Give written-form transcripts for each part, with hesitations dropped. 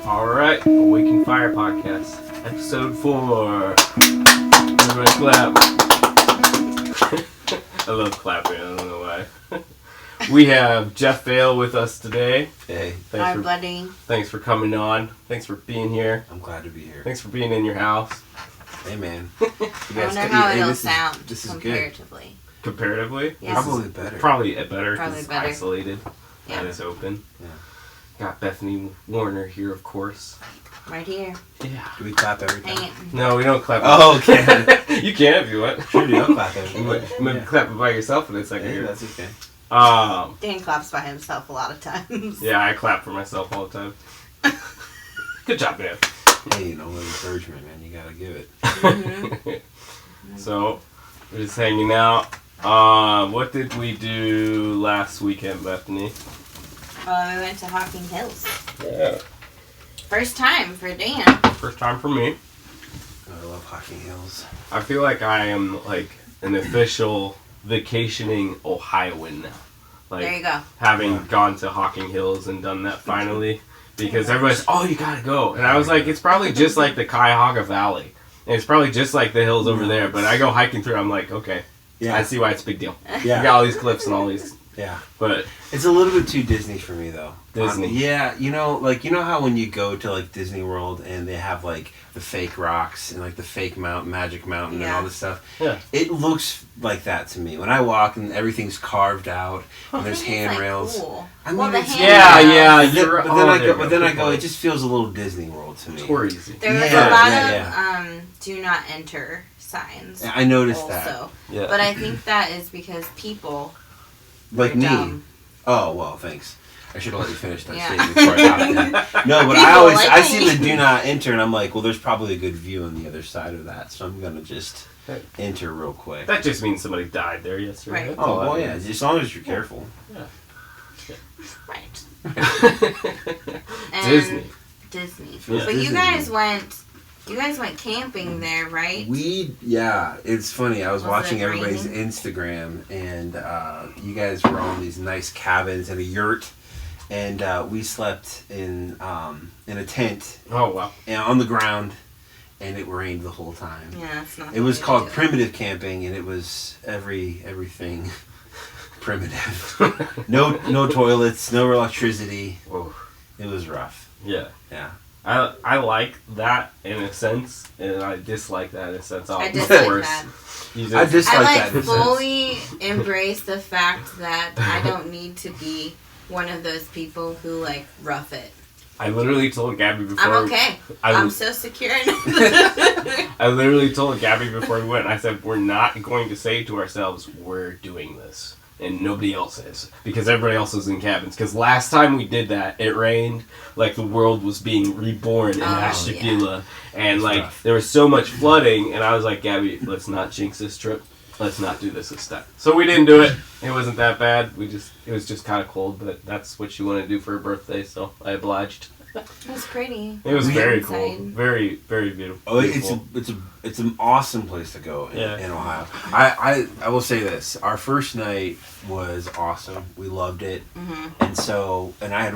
Alright, Awaken Fire Podcast, episode 4. Everybody clap. I love clapping, I don't know why. We have Jeff Phail with us today. Hey. Hi, buddy. Thanks for coming on. Thanks for being here. I'm glad to be here. Thanks for being in your house. Hey, man. I wonder how it'll sound comparatively. Comparatively? Yes. Probably better. Probably better because Probably it's better. isolated. Yeah. And it's open. Yeah. Got Bethany Warner here, of course. Right here. Yeah. Do we clap every time? Hang it. No, we don't clap. Oh, okay. You can if you want. Sure do. I'll clap every You time. might clap it by yourself in a second Hey, here. that's okay. Dan claps by himself a lot of times. Yeah, I clap for myself all the time. Good job, man. Hey, no encouragement, man. You gotta give it. So, we're just hanging out. What did we do last weekend, Bethany? We went to Hocking Hills. Yeah. First time for Dan. First time for me. I love Hocking Hills. I feel like I am like an official vacationing Ohioan now. Like, There you go. having gone to Hocking Hills and done that finally. Because everybody's, oh, you gotta go. And I was like, it's probably just like the Cuyahoga Valley. And it's probably just like the hills over there. But I go hiking through, I'm like, okay, Yeah. I see why it's a big deal. Yeah. You got all these cliffs and all these. Yeah. But It's a little bit too Disney for me, though. Disney. Yeah, you know how when you go to, like, Disney World and they have, like, the fake rocks and, like, the fake Magic Mountain and all this stuff? Yeah. It looks like that to me. When I walk and everything's carved out and there's I think it's, handrails. cool. I mean, well, the it's- handrails. Yeah, But then, you're- but then oh, I there go. you But then I Good go. point. It just feels a little Disney World to me. touristy. There was Yeah, a lot yeah, of do not enter signs. I noticed also. that. Yeah. But I think that is because people Like are me. dumb. Oh well, thanks. I should have let you finish that Yeah. statement before I got there. No, but People like I see me. the do not enter, and I'm like, well, there's probably a good view on the other side of that, so I'm gonna just enter real quick. That just means somebody died there yesterday. Right. That's all Oh that well, yeah. means. As long as you're careful. Right. Disney. Disney. Feels But Disney you to guys me. went camping there, right? Yeah, it's funny. I was Was watching it everybody's raining? Instagram, and you guys were on these nice cabins and a yurt, and we slept in a tent Oh, wow. and on the ground, and it rained the whole time. Yeah, it's not. It was the way to called do it. primitive camping, and it was everything primitive. No toilets, no electricity. Whoa. It was rough. Yeah. Yeah. I like that in a sense, and I dislike that in a sense. I Of dislike course. that. You just, I dislike I that in a sense. fully embrace the fact that I don't need to be one of those people who like rough it. I literally told Gabby before. I'm okay. I I'm was- so secure in it. I literally told Gabby before we went, I said, we're not going to say to ourselves, we're doing this. And nobody else is. Because everybody else was in cabins. Because last time we did that, it rained like the world was being reborn in Ashtabula. And like, rough. there was so much flooding. And I was like, Gabby, let's not jinx this trip. Let's not do this time. So we didn't do it. It wasn't that bad. It was just kind of cold. But that's what she wanted to do for her birthday. So I obliged. It was pretty. It was very Inside. cool. Very, very beautiful. Oh, beautiful. it's an awesome place to go in, Yeah. in Ohio. I will say this: our first night was awesome. We loved it, and I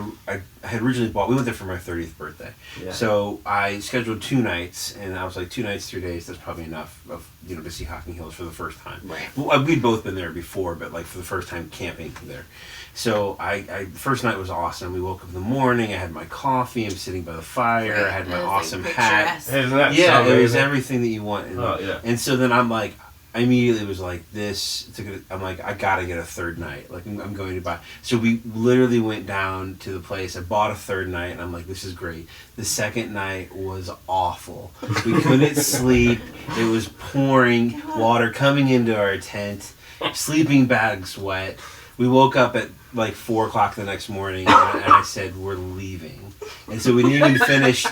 had originally bought. We went there for my 30th birthday, Yeah. so I scheduled 2 nights, and I was like 2 nights, 3 days. That's probably enough of to see Hocking Hills for the first time. Right. Well, we'd both been there before, but like for the first time camping there. So the first night was awesome. We woke up in the morning. I had my coffee. I'm sitting by the fire. Right. I had my It was, like, awesome hat. picturesque. Hey, isn't that Yeah, so it was amazing? everything that you want. And, Oh, yeah. and so then I'm like, I immediately was like, I'm like, I gotta get a third night. Like, I'm going to buy. So we literally went down to the place. I bought a third night, and I'm like, this is great. The second night was awful. We couldn't sleep. It was pouring, water coming into our tent, sleeping bags wet. We woke up at like 4 o'clock the next morning, and I said, we're leaving. And so we didn't even finish.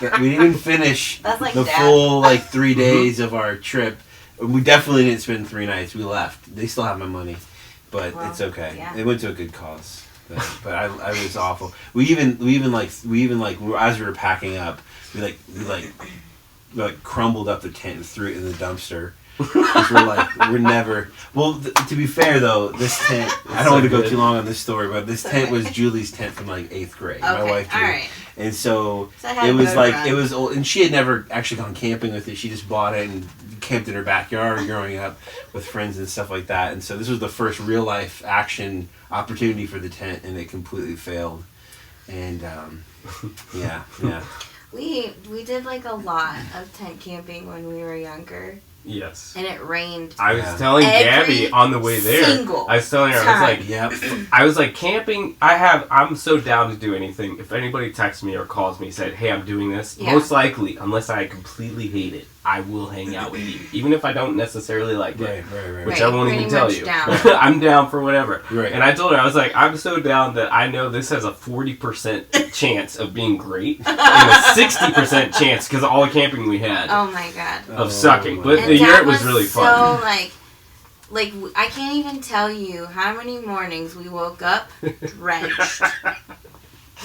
That's like the Dad. full 3 days of our trip. We definitely didn't spend 3 nights. We left. They still have my money, but Well, it's okay. yeah. It went to a good cause. But I was awful. We even as we were packing up, we crumbled up the tent and threw it in the dumpster. 'Cause we're never. Well, to be fair though, this tent. I don't want to go too long on this story, but this tent was Julie's tent from like 8th grade. Okay, My wife did. all right. And so I had it was no like run. it was old, and she had never actually gone camping with it. She just bought it and camped in her backyard growing up with friends and stuff like that. And so this was the first real life action opportunity for the tent, and it completely failed. And yeah. We did like a lot of tent camping when we were younger, Yes. and it rained. I was telling Gabby Every on the way there. single I was telling her, time. I was like camping. I'm so down to do anything. If anybody texts me or calls me, said, "Hey, I'm doing this," Yeah. most likely, unless I completely hate it, I will hang out with you, even if I don't necessarily like it. Right. Which Right, I won't pretty even tell much you. down. I'm down for whatever. Right. And I told her, I was like, I'm so down that I know this has a 40% chance of being great and a 60% chance because of all the camping we had Oh my god. of sucking. But And the year Dad it was really fun. So like I can't even tell you how many mornings we woke up drenched.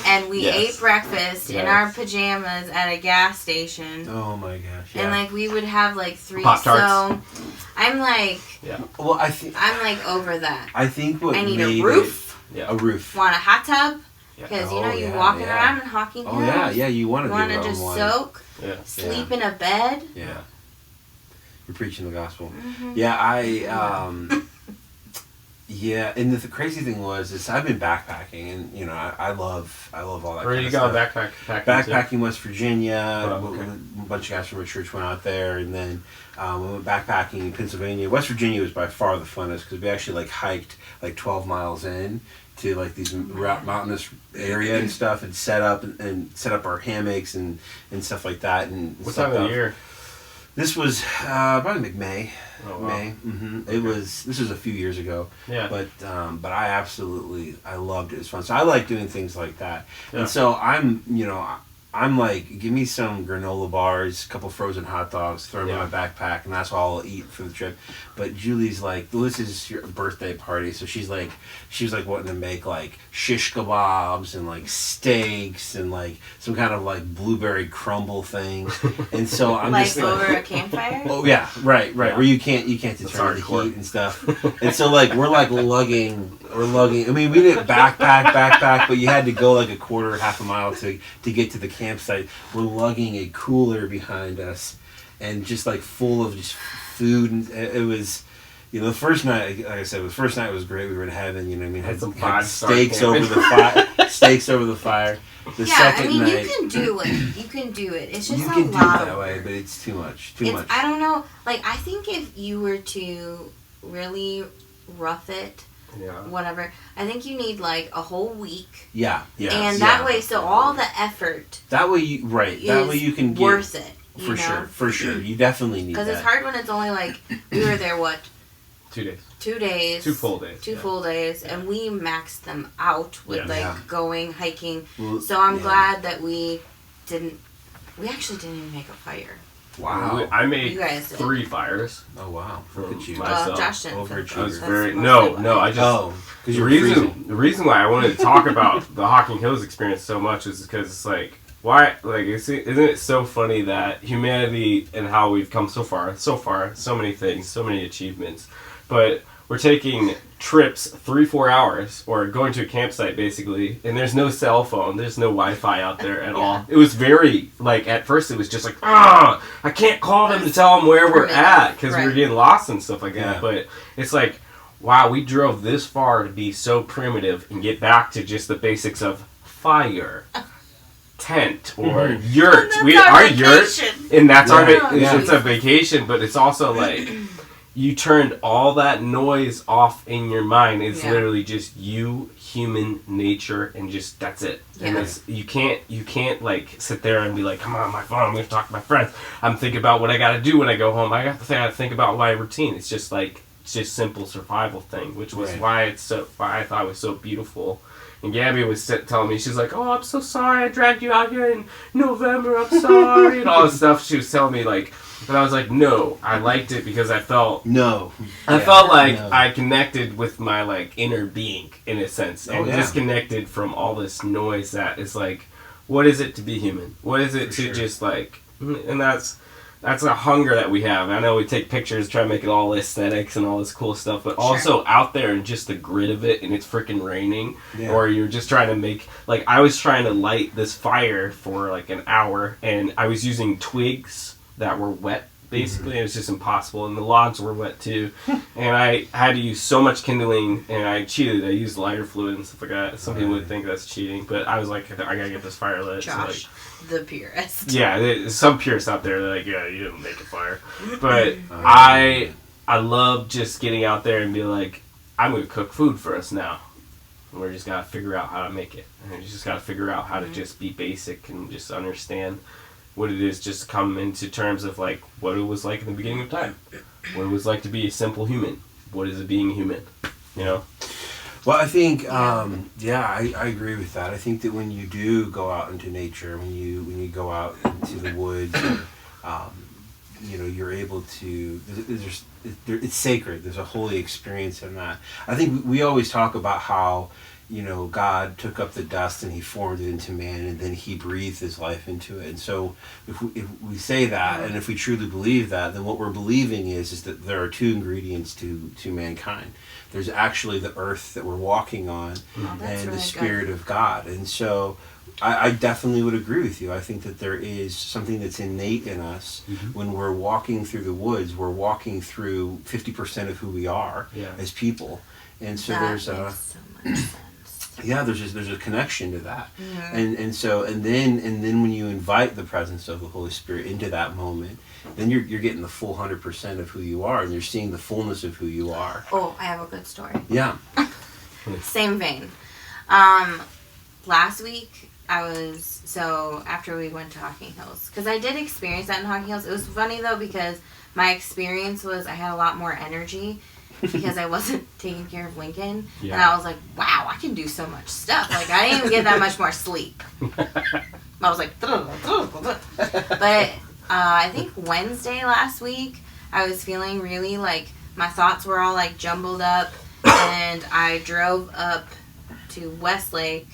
And we Yes. ate breakfast in Yes. our pajamas at a gas station. Oh my gosh. Yeah. And like we would have like 3. Pop-Tarts. So I'm like well, I think over that. I think what I need made a roof. a roof. Want a hot tub? Yeah. Because Oh, you yeah, walking yeah. around in Hocking Hills. Oh yeah. You want You to want do to it just on one. soak, Yeah. sleep in a bed. Yeah. You're preaching the gospel. Mm-hmm. Yeah, yeah, and the crazy thing is I've been backpacking, and you know I love all that. Where kind you of go stuff. backpacking? Backpacking West Virginia. Oh, okay. A bunch of guys from our church went out there, and then we went backpacking in Pennsylvania. West Virginia was by far the funnest because we actually like hiked like 12 miles in to like these mountainous area and stuff, and set up our hammocks and stuff like that. And What stuff time of up. the year? This was probably like May. Oh, wow. May. Mm-hmm. Okay. This was a few years ago. Yeah. But I loved it. It was fun. So I like doing things like that. Yeah. And so I'm like, give me some granola bars, a couple frozen hot dogs, throw them in my backpack, and that's all I'll eat for the trip. But Julie's like, this is your birthday party, so she was like wanting to make like shish kebabs and like steaks and like some kind of like blueberry crumble thing. And so I'm Like just over like, a campfire? oh yeah, right, Yeah. where you can't determine the hardcore. heat and stuff. And so like we're lugging. I mean, we didn't backpack, but you had to go like half a mile to get to the campsite. We're lugging a cooler behind us, and just like full of just food. And it was, the first night, like I said, the first night was great. We were in heaven. You know what I mean? Had some had 5-star steaks camping. over the fire. Steaks over the fire. The Yeah, second I mean, night, you can do it. You can do it. It's just you a can do it lot that of way, work. but it's too much. I don't know. Like, I think if you were to really rough it, Yeah. whatever, I think you need like a whole week. Yeah. And that way, so all the effort That way you That way you can get worth it. For sure. You definitely need that. Because it's hard when it's only like, we were there, 2 days. 2 days. 2 full days. 2 full days, and we maxed them out with Yeah. going, hiking. Well, So I'm yeah. glad that we actually didn't even make a fire. Wow. I made You guys did. 3 fires. Oh wow. Look at you. Myself. Well, Josh didn't. Overachiever. I was That's very mostly why. I just because the you're reason freezing. the reason why I wanted to talk about the Hocking Hills experience so much is because it's like isn't it so funny that humanity and how we've come so far, so many things, so many achievements, but we're taking trips 3-4 hours or going to a campsite basically, and there's no cell phone, there's no Wi-Fi out there at all. It was very at first it was just like, I can't call them to tell them where we're at because we were getting lost and stuff like that. Yeah. But it's like, wow, we drove this far to be so primitive and get back to just the basics of fire, tent, or yurt. Our yurt, and that's it's a vacation, but it's also like you turned all that noise off in your mind. It's literally just you, human nature, and just that's it. Yeah. And you can't like sit there and be like, come on my phone, I'm gonna talk to my friends, I'm thinking about what I gotta do when I go home, I gotta think about my routine. It's just simple survival thing, which was why I thought it was so beautiful. And Gabby was telling me, she's like, oh, I'm so sorry I dragged you out here in November, I'm sorry, and all this stuff. She was telling me, and I was like, no, I liked it because I felt I connected with my, inner being, in a sense, and disconnected from all this noise that is, what is it to be human? What is it to just, and that's a hunger that we have. I know we take pictures, try to make it all aesthetics and all this cool stuff, but also out there and just the grit of it, and it's freaking raining, or you're just trying to make, like, I was trying to light this fire for like an hour, and I was using twigs that were wet, basically. It was just impossible, and the logs were wet too, and I had to use so much kindling, and I cheated. I used lighter fluid and stuff like that. Some people would think that's cheating, but I was like, I gotta get this fire lit. Josh, so, like, the purist. Yeah, there's some purists out there that are like, yeah, you didn't make a fire. But I love just getting out there and be like, I'm going to cook food for us now. And we're just got to figure out how to make it. And we just got to figure out how to just be basic and just understand what it is, just come into terms of like what it was like in the beginning of time. What it was like to be a simple human. What is it being human? You know? Well, I think, I agree with that. I think that when you do go out into nature, when you go out into the woods, or, you're able to. It's sacred. There's a holy experience in that. I think we always talk about how, God took up the dust and He formed it into man, and then He breathed His life into it. And so, if we say that, and if we truly believe that, then what we're believing is that there are two ingredients to mankind. There's actually the earth that we're walking on, and really the Spirit of God. And so, I definitely would agree with you. I think that there is something that's innate in us. When we're walking through the woods, we're walking through 50% of who we are as people. And so there's so much sense. Yeah, there's a connection to that, and then when you invite the presence of the Holy Spirit into that moment, then you're getting the full 100% of who you are, and you're seeing the fullness of who you are. Oh, I have a good story. Yeah. Same vein. Last week after we went to Hocking Hills, because I did experience that in Hocking Hills. It was funny though because my experience was I had a lot more energy. Because I wasn't taking care of Lincoln. Yeah. And I was like, wow, I can do so much stuff. Like, I didn't even get that much more sleep. I was like, but I think Wednesday last week, I was feeling really like, my thoughts were all like jumbled up. And I drove up to Westlake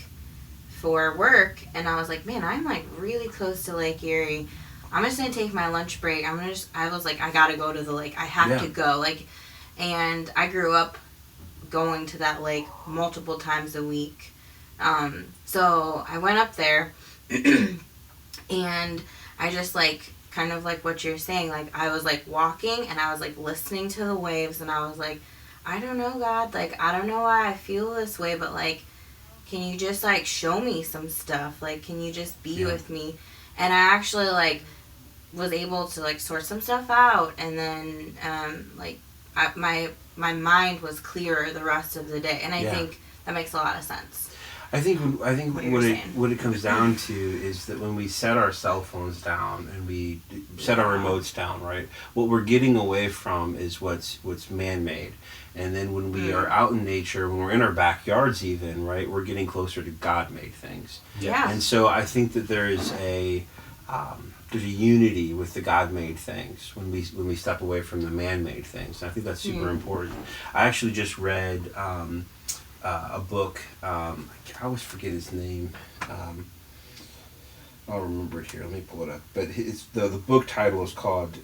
for work. And I was like, man, I'm like really close to Lake Erie. I'm just going to take my lunch break. I was like, I got to go to the lake. I have to go. Like, and I grew up going to that lake multiple times a week. So I went up there and I just like, kind of like what you're saying, like I was like walking and I was like listening to the waves and I was like, I don't know, God, like I don't know why I feel this way, but like, can you just like show me some stuff? Like, can you just be with me? And I actually like was able to like sort some stuff out and then my mind was clearer the rest of the day, and I think that makes a lot of sense. I think what it comes down to is that when we set our cell phones down and we set our remotes down, right? What we're getting away from is what's man-made, and then when we are out in nature, when we're in our backyards, even right, we're getting closer to God-made things. Yeah. And so I think that there's a unity with the God-made things when we step away from the man-made things. And I think that's super important. I actually just read a book. I always forget his name. I'll remember it here. Let me pull it up. But it's the book title is called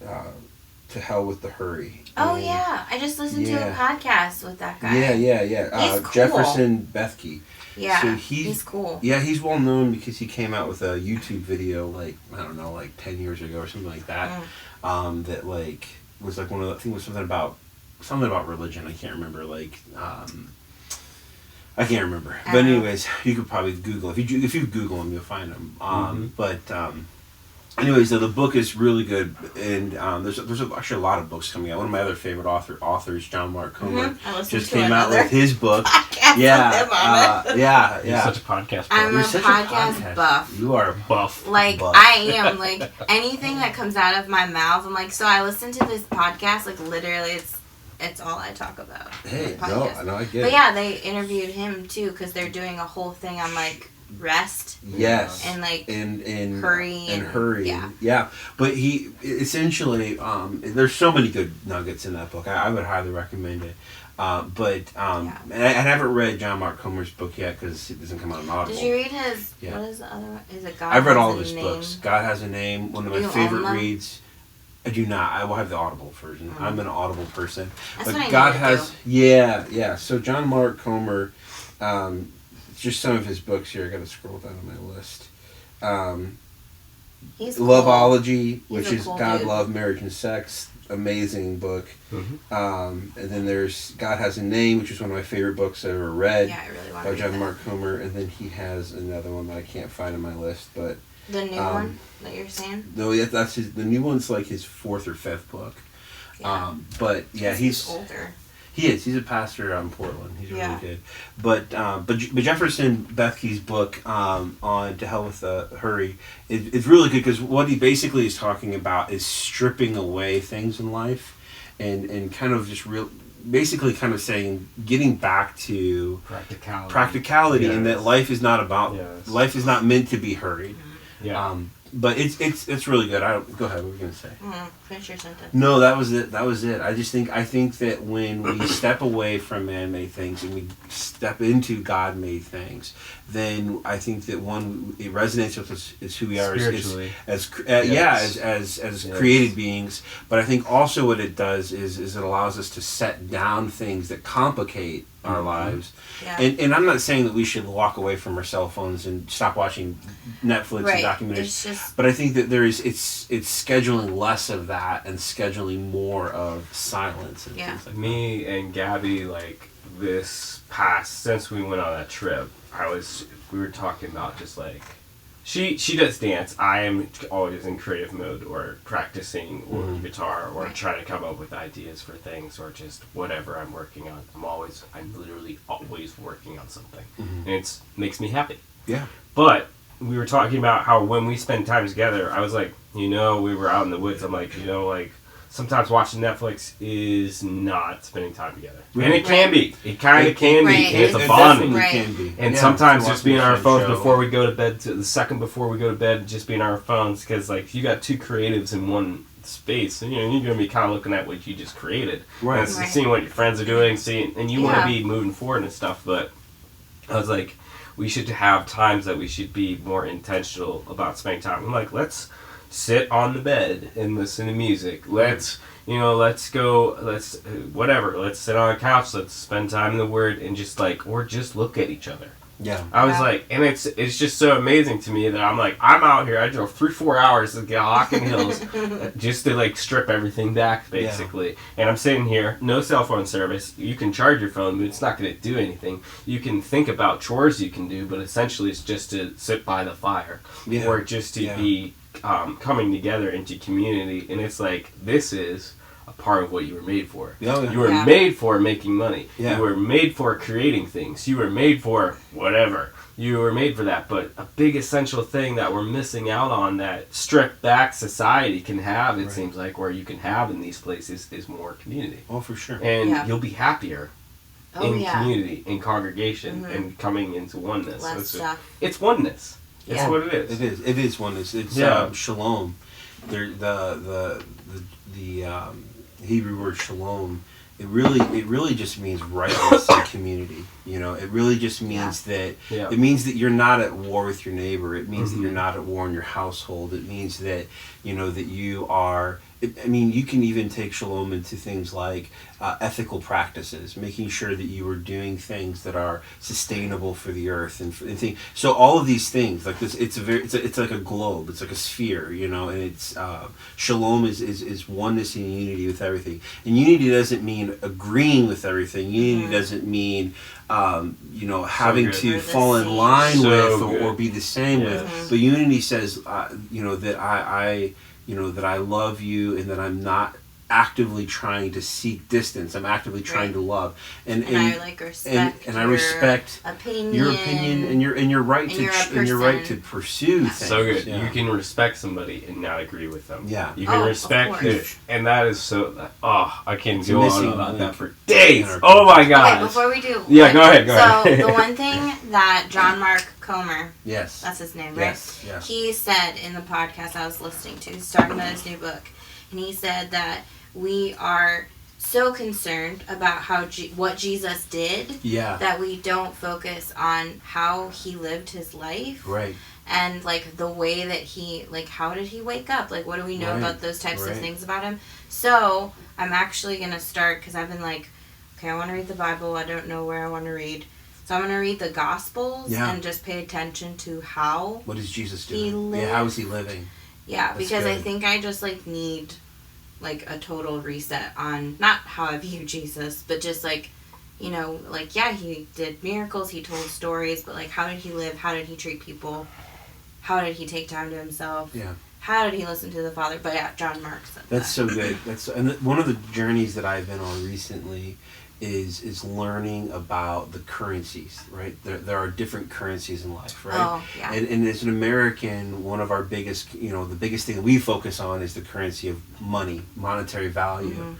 "To Hell with the Hurry." Oh yeah, I just listened to a podcast with that guy. Yeah. He's cool. Jefferson Bethke. Yeah, so he's cool. Yeah, he's well known because he came out with a YouTube video like 10 years ago or something like that. That like was like one of the, I think it was something about religion. I can't remember. I can't remember. But anyways, you could probably Google if you Google him, you'll find him. Anyways, the book is really good, and there's actually a lot of books coming out. One of my other favorite authors, John Mark Comer, just came out with his book. Yeah. You're such a podcast buff. I'm a podcast buff. You are a buff. Like buff. I am. Like anything that comes out of my mouth, I'm like. So I listen to this podcast. Like literally, it's all I talk about. Hey, no, I get it. But yeah, they interviewed him too because they're doing a whole thing on like rest. Yes. And like and hurry. And hurry. Yeah. But he essentially there's so many good nuggets in that book. I would highly recommend it. And I haven't read John Mark Comer's book yet because it doesn't come out on Audible. Did you read his? Yeah. What is the other one? Is it God? I've read all of his books. God Has a Name. One of my favorite reads. I do not. I will have the Audible version. I'm an Audible person. That's but what I God need to has, do. yeah. So John Mark Comer, just some of his books here. I got to scroll down on my list. He's cool. Loveology, which a is cool God, dude. Love, Marriage, and Sex. Amazing book. Mm-hmm. And then there's God Has a Name, which is one of my favorite books I've ever read. Yeah, I really want By to read John that. Mark Comer. And then he has another one that I can't find on my list, but The new one that you're saying? no, yeah, that's the new one's like his 4th or 5th book. Yeah. But yeah, he's older. he is. He's a pastor out in Portland. He's Yeah. really good. But Jefferson Bethke's book on To Hell with the Hurry is really good because what he basically is talking about is stripping away things in life, and kind of just basically kind of saying getting back to practicality, and that life is not about life is not meant to be hurried. Yeah. But it's really good. Go ahead. What were you gonna say? Finish your sentence. No, that was it. I think that when we step away from man-made things and we step into God-made things, then I think that it resonates with us as who we are Spiritually. as Yes. created beings. But I think also what it does is it allows us to set down things that complicate our lives. Yeah. And I'm not saying that we should walk away from our cell phones and stop watching Netflix and documentaries. It's just, But I think that it's scheduling less of that and scheduling more of silence and things like Me and Gabby, like this past since we went on that trip, we were talking about just like she does dance. I am always in creative mode or practicing or guitar or trying to come up with ideas for things or just whatever I'm working on. I'm literally always working on something, and it makes me happy. Yeah. But we were talking about how when we spend time together, I was like, we were out in the woods. I'm like, sometimes watching Netflix is not spending time together. Right. And it can be. It kind of can be. Right. And it's a It bonding. definitely can be. And Yeah, sometimes to just watch being on our the phones show. before we go to bed, the second before we go to bed, just being on our phones, because like you got two creatives in one space, and you're going to be kind of looking at what you just created. Right. And seeing what your friends are doing, and you want to Yeah. be moving forward and stuff, but I was like, we should have times that we should be more intentional about spending time. I'm like, let's sit on the bed and listen to music. Let's go, let's sit on a couch, let's spend time in the Word and just look at each other. Yeah. I was like, and it's just so amazing to me that I'm like, I'm out here, I drove 3-4 hours to get Hocking Hills just to like strip everything back basically. Yeah. And I'm sitting here, no cell phone service. You can charge your phone, but it's not going to do anything. You can think about chores you can do, but essentially it's just to sit by the fire or just to be coming together into community. And it's like, this is a part of what you were made for. Yeah. You were made for making money. Yeah. You were made for creating things. You were made for whatever. You were made for that. But a big essential thing that we're missing out on that stripped back society can have, it seems like, where you can have in these places is more community. Oh, for sure. And you'll be happier in community, in congregation, and coming into oneness. It's oneness. It's what it is. It is oneness. It's shalom. The Hebrew word shalom, it really just means rightness and community. It really just means that it means that you're not at war with your neighbor. It means that you're not at war in your household. It means that that you are. You can even take shalom into things like ethical practices, making sure that you are doing things that are sustainable for the earth and things. So all of these things, like this, it's like a globe, it's like a sphere, and it's shalom is oneness and unity with everything. And unity doesn't mean agreeing with everything. Unity doesn't mean having to fall in line with or be the same with. But unity says that I love you and that I'm not actively trying to seek distance. I'm actively trying to love, and I respect and I respect your opinion and your right to pursue things. So good. Yeah. You can respect somebody and not agree with them. Yeah. You can respect it, and that is so. I can It's go on missing about link that for days. Oh my god. Okay, before we do. Yeah, go ahead. So the one thing that John Mark Comer, Yes, that's his name, right? Yes. He said in the podcast I was listening to, he's talking about his new book, and he said that we are so concerned about what Jesus did Yeah. that we don't focus on how he lived his life. Right. And, like, the way that he, like, how did he wake up? Like, what do we know Right. about those types Right. of things about him? So, I'm actually going to start, because I've been like, okay, I want to read the Bible. I don't know where I want to read. So, I'm going to read the Gospels and just pay attention to how. What is Jesus he doing? lived. How is he living? Yeah, That's because I good. think I just, like, need, like, a total reset on, not how I view Jesus, but just, like, you know, like, yeah, he did miracles, he told stories, but, like, how did he live? How did he treat people? How did he take time to himself? Yeah. How did he listen to the Father? But yeah, John Mark said That's so good. One of the journeys that I've been on recently is learning about the currencies, right? There are different currencies in life, right? Oh, yeah. And as an American, one of our biggest, the biggest thing that we focus on is the currency of money, monetary value. Mm-hmm.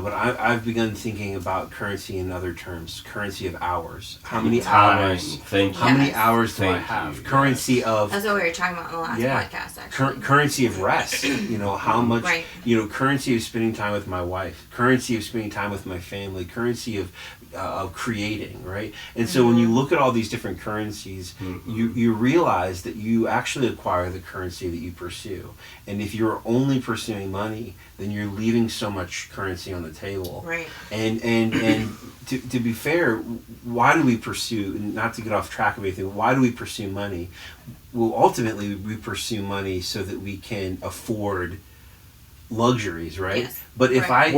But I've begun thinking about currency in other terms, currency of hours. How many Time. hours? Thank you. How many Yes. hours do I Thank have? you. Currency of That's what we were talking about in the last podcast, actually. currency of rest. How much. Right. Currency of spending time with my wife. Currency of spending time with my family. Currency of creating, right? And so when you look at all these different currencies, you realize that you actually acquire the currency that you pursue. And if you're only pursuing money, then you're leaving so much currency on the table. Right. And to be fair, why do we pursue, not to get off track of anything, why do we pursue money? Well, ultimately, we pursue money so that we can afford luxuries, right? Yes. But if Right.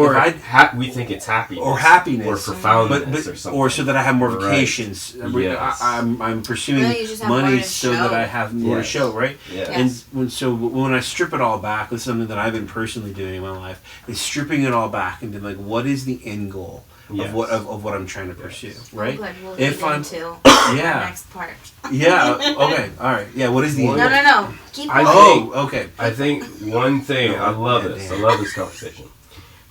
We think it's happiness. Or happiness. Or profoundness but or something. or so that I have more Right. vacations. Yes. I'm pursuing Really, you just have more money to so show. that I have more to Yes. show, right? Yes. Yes. And when I strip it all back, that's something that I've been personally doing in my life, is stripping it all back and being like, what is the end goal Yes. of what I'm trying to pursue, right? Oh, good. We'll If lead I'm- into Yeah. the next part. Yeah. Okay. All right. Yeah. What is the end No, goal? no. Keep I going. think- Okay. I think one thing, I love this. damn. I love this conversation.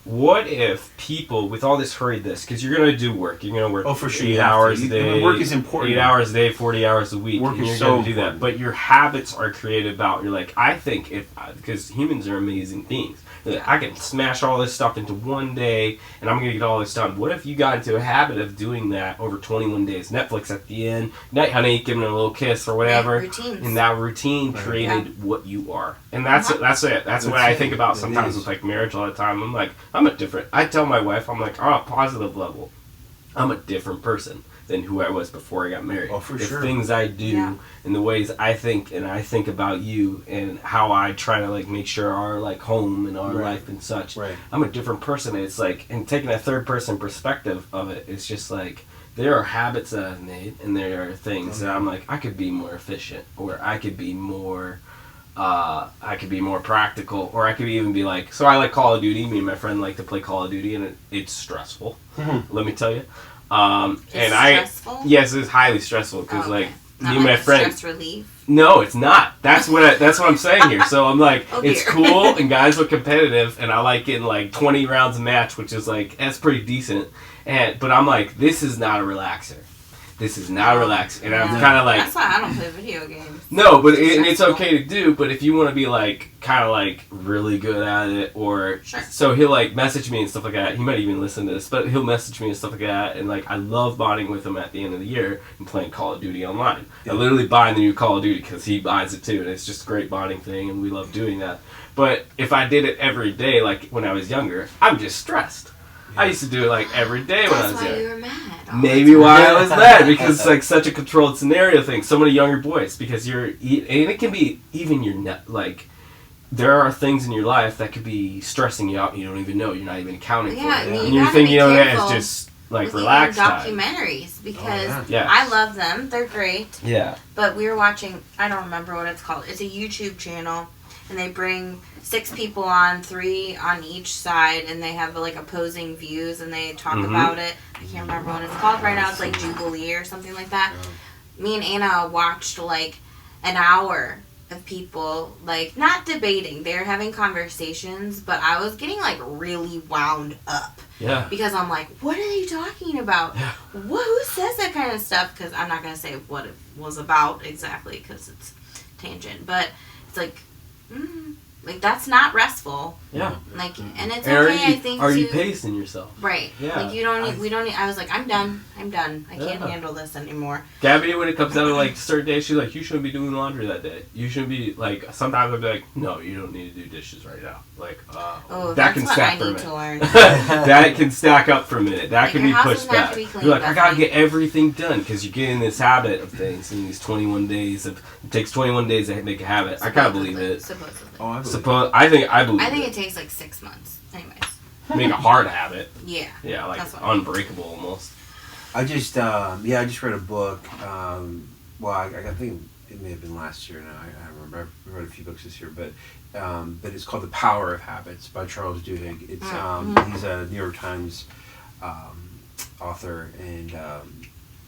What if people, with all this hurriedness, because you're going to do work, you're going to work Oh, for sure, 8 you have to. hours a day, Work is important. 8 hours a day, 40 hours a week, Work and is you're so going to do that. important. But your habits are created about, you're like, I think because humans are amazing beings. That I can smash all this stuff into one day and I'm going to get all this done. What if you got into a habit of doing that over 21 days? Netflix at the end, night honey, giving it a little kiss or whatever. Right, routines. And that routine created what you are. And that's it. That's what I think about sometimes with like marriage all the time. I'm like, I tell my wife, I'm like, on a positive level, I'm a different person than who I was before I got married. Oh, for the sure. things I do and the ways I think and I think about you and how I try to like make sure our like home and our life and such. Right. I'm a different person. And it's like, and taking a third person perspective of it, it's just like there are habits that I've made and there are things that I'm like, I could be more efficient or I could be more practical, or I could even be like, so I like Call of Duty. Me and my friend like to play Call of Duty, and it's stressful. Let me tell you. Stressful? Yes, it's highly stressful because Oh, okay. like Not me and like my friend. stress relief. No, it's not. That's what I'm saying here. So I'm like, Oh, it's dear. cool, and guys look competitive, and I like getting like 20 rounds a match, which is like that's pretty decent. But I'm like, this is not a relaxer. This is not relaxing, and I'm kind of like, That's why I don't play video games. no, but and it's okay to do. But if you want to be like kind of like really good at it, or Sure. so he'll like message me and stuff like that. He might even listen to this, but he'll message me and stuff like that. And like I love bonding with him at the end of the year and playing Call of Duty online. I literally buy the new Call of Duty because he buys it too, and it's just a great bonding thing, and we love doing that. But if I did it every day, like when I was younger, I'm just stressed. I used to do it like every day when I That's was why young. you were mad. all Maybe the time. why I was mad, because it's like such a controlled scenario thing. So many younger boys, because and it can be even like there are things in your life that could be stressing you out and you don't even know. You're not even accounting Yeah, for I it. mean, and you you're gotta thinking, be that careful it's just like with relaxed even time. documentaries because Yeah. I love them. They're great. Yeah. But we were watching, I don't remember what it's called. It's a YouTube channel, and they bring 6 people on, 3 on each side, and they have like opposing views, and they talk about it. I can't remember what it's called right now. It's like Jubilee or something like that. Me and Anna watched like an hour of people like not debating. They're having conversations, but I was getting like really wound up. Yeah. Because I'm like, what are they talking about? Yeah. Who says that kind of stuff? Because I'm not going to say what it was about exactly because it's tangent. But it's like, Like, that's not restful. Yeah. Like, and it's And okay, I think, are you pacing yourself? Right. Yeah. Like, you don't need, we don't need, I was like, I'm done. I can't Yeah. handle this anymore. Gabby, when it comes down to, like, certain days, she's like, you shouldn't be doing laundry that day. You shouldn't be, like, sometimes I'll be like, no, you don't need to do dishes right now. Like, oh, that that's can what stack I for a need minute. to learn. That can stack up for a minute. That Like, can your be house pushed doesn't have back. to be clean, You're like, I gotta Bethany. get everything done, because you get in this habit of things in these 21 days. It takes 21 days to make a habit. I kind of believe it. Supposedly. Oh, I believe I believe I think it. it takes like 6 months. Anyways. Make a hard habit. Yeah. Yeah, like That's what unbreakable almost. I just read a book. I think it may have been last year now. I remember I read a few books this year, but it's called The Power of Habits by Charles Duhigg. It's he's a New York Times author, and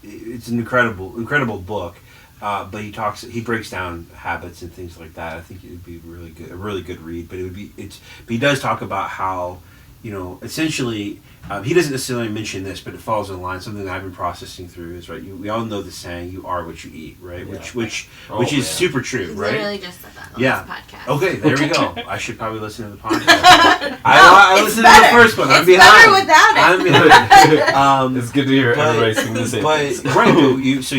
it's an incredible book. But he breaks down habits and things like that. I think it would be a really good read. But but he does talk about how, essentially, he doesn't necessarily mention this, but it falls in line. Something that I've been processing through is, right, we all know the saying, "You are what you eat," right? Yeah. Which Oh, is man. super true, You right? literally just said that on Yeah. this podcast. Okay, there we go. I should probably listen to the podcast. I it's listened better. to the first one. I'm It's behind. better without it. I'm behind. It's good to hear everybody sing the same But things. right,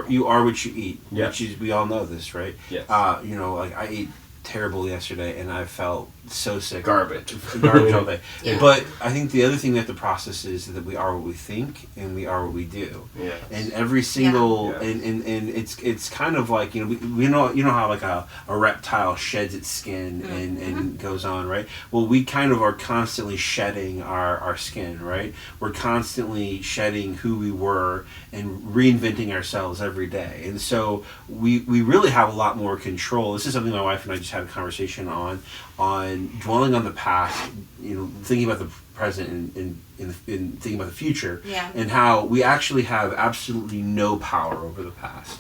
you are what you eat. Yeah. Which is, we all know this, right? Yes. Like I ate terrible yesterday, and I felt so sick. Garbage all day. Yeah. But I think the other thing we have to process is that we are what we think, and we are what we do. Yeah. And every single Yeah. and it's kind of like, we know how like a reptile sheds its skin and goes on, right? Well, we kind of are constantly shedding our skin, right? We're constantly shedding who we were and reinventing ourselves every day. And so we really have a lot more control. This is something my wife and I just had a conversation on dwelling on the past, thinking about the present and thinking about the future, Yeah. and how we actually have absolutely no power over the past.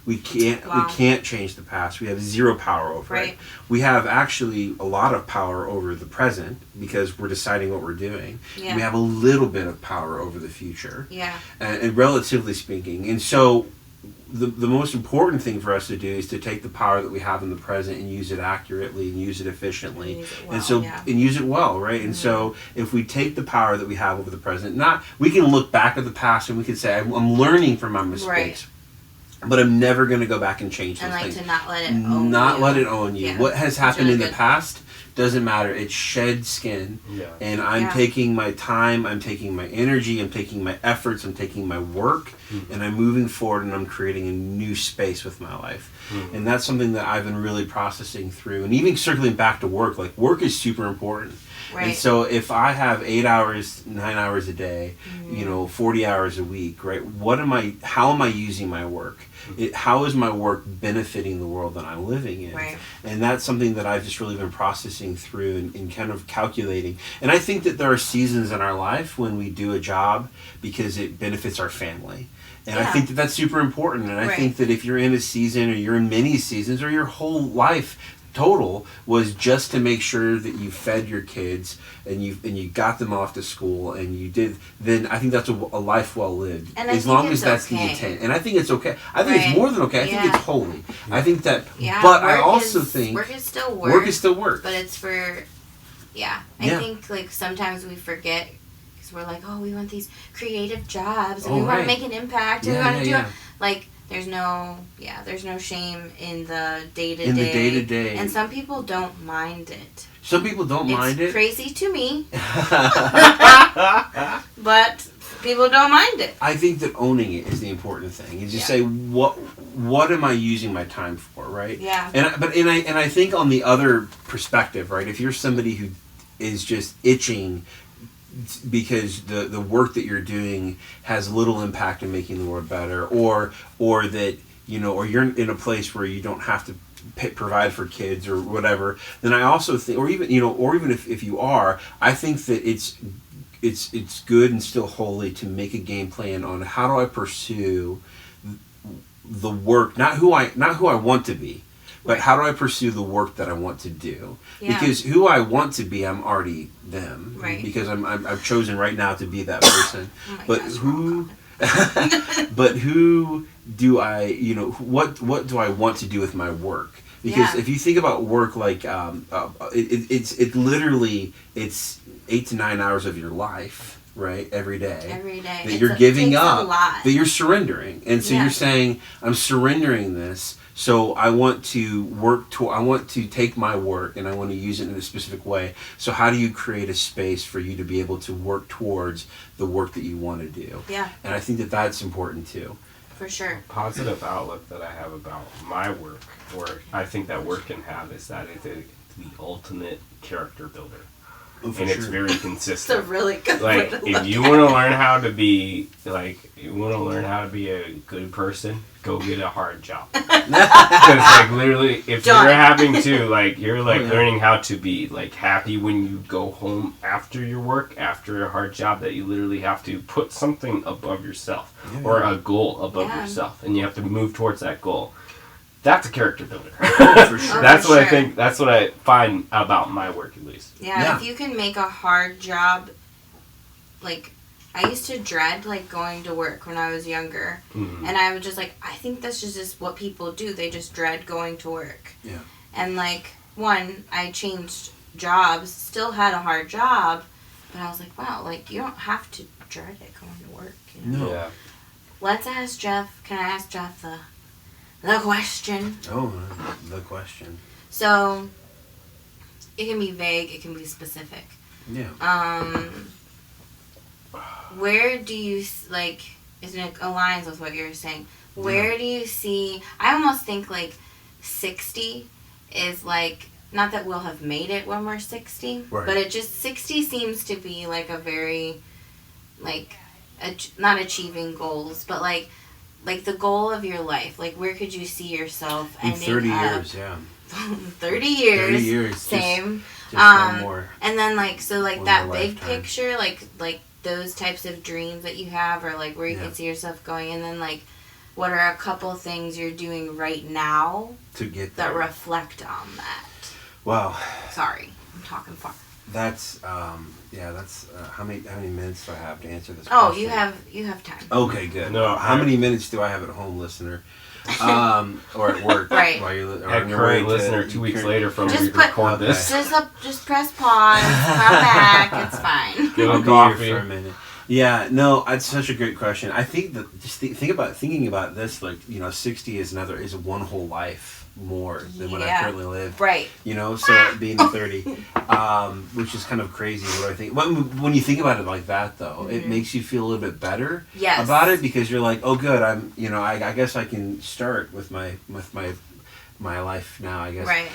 We can't Wow. we can't change the past. We have zero power over Right. it. We have actually a lot of power over the present because we're deciding what we're doing. Yeah. We have a little bit of power over the future, Yeah. and relatively speaking. And so the most important thing for us to do is to take the power that we have in the present and use it accurately and use it efficiently, Use it well, and so yeah. and use it well, right? And so if we take the power that we have over the present, we can look back at the past and we can say, I'm learning from my mistakes, but I'm never going to go back and change those And like things. to not let it own Not you. let it own you. Yeah. What has That's happened really in the good. past doesn't matter. It sheds skin. Yeah. And I'm Yeah. taking my time, I'm taking my energy, I'm taking my efforts, I'm taking my work, and I'm moving forward, and I'm creating a new space with my life. And that's something that I've been really processing through. And even circling back to work, like, work is super important. Right. And so if I have 8 hours, 9 hours a day, 40 hours a week, right? How am I using my work? How is my work benefiting the world that I'm living in? Right. And that's something that I've just really been processing through and kind of calculating. And I think that there are seasons in our life when we do a job because it benefits our family. And I Yeah. think that that's super important. And I Right. think that if you're in a season, or you're in many seasons, or your whole life total was just to make sure that you fed your kids and you got them off to school and you did, then I think that's a life well lived. And I as think long it's as that's okay. the intent. And I think it's okay. I think Right. it's more than okay. I think Yeah. it's holy. I think that, Yeah, but I work also is- think work is still work. work is still work. But it's for, I Yeah. think like sometimes we forget because we're like, oh, we want these creative jobs and Oh, we want right. to make an impact and Yeah, we want yeah, to do yeah. it. Like there's no shame in the day to day. In the day-to-day. And some people don't mind it. Some people don't mind It's it. crazy to me, but people don't mind it. I think that owning it is the important thing. You just Yeah. say, what am I using my time for, right? Yeah. And I think on the other perspective, right? If you're somebody who is just itching because the work that you're doing has little impact in making the world better, or that or you're in a place where you don't have to provide for kids or whatever, then I also think, or even if you are, I think that it's good and still holy to make a game plan on how do I pursue the work, not who I want to be, but how do I pursue the work that I want to do? Yeah. Because who I want to be, I'm already them. Right. Because I've chosen right now to be that person. Oh my But gosh, who But who do I, what do I want to do with my work? Because if you think about work like it's literally it's 8 to 9 hours of your life, right, every day that you're giving up, that you're surrendering, and so you're saying, I'm surrendering this. So I want to I want to take my work and I want to use it in a specific way. So how do you create a space for you to be able to work towards the work that you want to do? Yeah. And I think that that's important too. For sure. Positive outlook that I have about my work, or I think that work can have, is that it's the ultimate character builder. Oh, and it's very consistent. It's a really good like, way to if look you at want to it. learn how to be a good person, go get a hard job. Because like literally, if Done. you're having to you're Oh, yeah. learning how to be like happy when you go home after your work, after a hard job, that you literally have to put something above yourself or a goal above yourself, and you have to move towards that goal. That's a character builder. For sure. That's for what sure. I think. That's what I find about my work, at least. Yeah, if you can make a hard job, like, I used to dread, like, going to work when I was younger. Mm-hmm. And I was just like, I think that's just what people do. They just dread going to work. Yeah. And, like, I changed jobs, still had a hard job, but I was like, wow, like, you don't have to dread it going to work. You know? No. Yeah. Let's ask Jeff. Can I ask Jeff the question? Oh, the question. So, it can be vague, it can be specific. Yeah. Where do you, like, it aligns with what you're saying, where do you see, I almost think, like, 60 is, like, not that we'll have made it when we're 60, Right. but 60 seems to be, like, a very, like, not achieving goals, but, like, the goal of your life. Like, where could you see yourself In ending 30 up? years, yeah. 30 years. 30 years. Same. Just no more. And then, like, so, like, One that more big lifetime. picture, like those types of dreams that you have, or, like, where you Yeah. can see yourself going, and then, like, what are a couple things you're doing right now To get that there. reflect on that? Wow. Sorry, I'm talking far. That's that's how many minutes do I have to answer this Oh, question? you have time. Okay, good. No, How many minutes do I have at home, listener? Or at work? Right. While you're or At on your current way to- listener, 2 weeks current- later from Just we put- record this. Just press pause, come back, it's fine. Give I'll a be coffee. here for a minute. Yeah, no, it's such a great question. I think that just thinking about this, like, 60 is one whole life more than what I Yeah. currently live. Right. So being 30, which is kind of crazy. What I think when you think about it like that, though, it makes you feel a little bit better Yes. about it, because you're like, oh, good, I'm, I guess I can start with my life now, I guess. Right.